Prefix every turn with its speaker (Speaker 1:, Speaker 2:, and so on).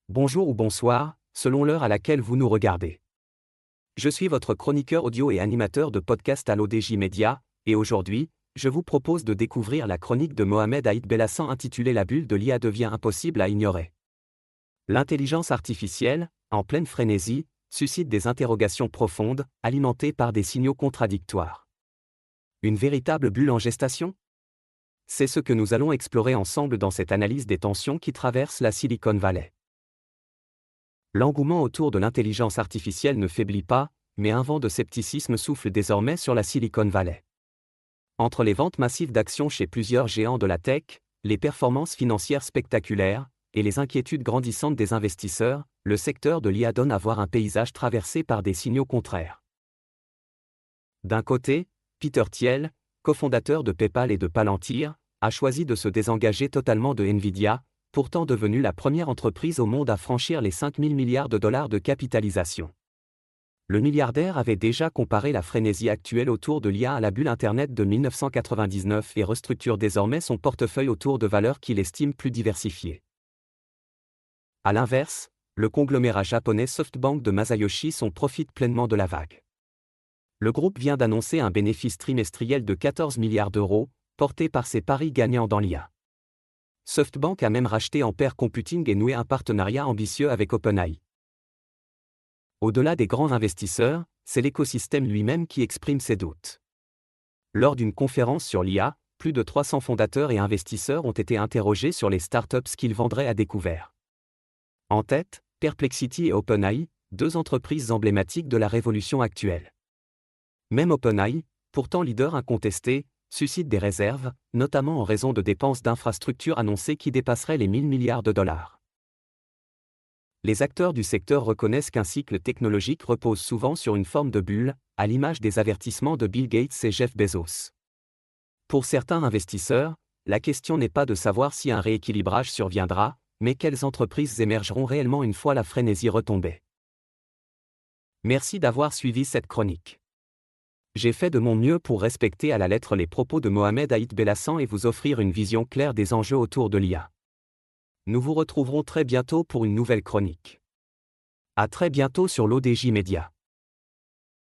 Speaker 1: Bonjour ou bonsoir, selon l'heure à laquelle vous nous regardez. Je suis votre chroniqueur audio et animateur de podcast à l'ODJ Media, et aujourd'hui, je vous propose de découvrir la chronique de Mohamed Aït Belhassan intitulée La bulle de l'IA devient impossible à ignorer. L'intelligence artificielle, en pleine frénésie, suscite des interrogations profondes, alimentées par des signaux contradictoires. Une véritable bulle en gestation ? C'est ce que nous allons explorer ensemble dans cette analyse des tensions qui traversent la Silicon Valley. L'engouement autour de l'intelligence artificielle ne faiblit pas, mais un vent de scepticisme souffle désormais sur la Silicon Valley. Entre les ventes massives d'actions chez plusieurs géants de la tech, les performances financières spectaculaires, et les inquiétudes grandissantes des investisseurs, le secteur de l'IA donne à voir un paysage traversé par des signaux contraires. D'un côté, Peter Thiel, cofondateur de PayPal et de Palantir, a choisi de se désengager totalement de Nvidia, pourtant devenue la première entreprise au monde à franchir les 5 000 milliards de dollars de capitalisation. Le milliardaire avait déjà comparé la frénésie actuelle autour de l'IA à la bulle Internet de 1999 et restructure désormais son portefeuille autour de valeurs qu'il estime plus diversifiées. A l'inverse, le conglomérat japonais SoftBank de Masayoshi profite pleinement de la vague. Le groupe vient d'annoncer un bénéfice trimestriel de 14 milliards d'euros, porté par ses paris gagnants dans l'IA. SoftBank a même racheté Ampere Computing et noué un partenariat ambitieux avec OpenAI. Au-delà des grands investisseurs, c'est l'écosystème lui-même qui exprime ses doutes. Lors d'une conférence sur l'IA, plus de 300 fondateurs et investisseurs ont été interrogés sur les startups qu'ils vendraient à découvert. En tête, Perplexity et OpenAI, deux entreprises emblématiques de la révolution actuelle. Même OpenAI, pourtant leader incontesté, suscite des réserves, notamment en raison de dépenses d'infrastructures annoncées qui dépasseraient les 1 000 milliards de dollars. Les acteurs du secteur reconnaissent qu'un cycle technologique repose souvent sur une forme de bulle, à l'image des avertissements de Bill Gates et Jeff Bezos. Pour certains investisseurs, la question n'est pas de savoir si un rééquilibrage surviendra, mais quelles entreprises émergeront réellement une fois la frénésie retombée. Merci d'avoir suivi cette chronique. J'ai fait de mon mieux pour respecter à la lettre les propos de Mohamed Aït Belhassan et vous offrir une vision claire des enjeux autour de l'IA. Nous vous retrouverons très bientôt pour une nouvelle chronique. À très bientôt sur l'ODJ Media.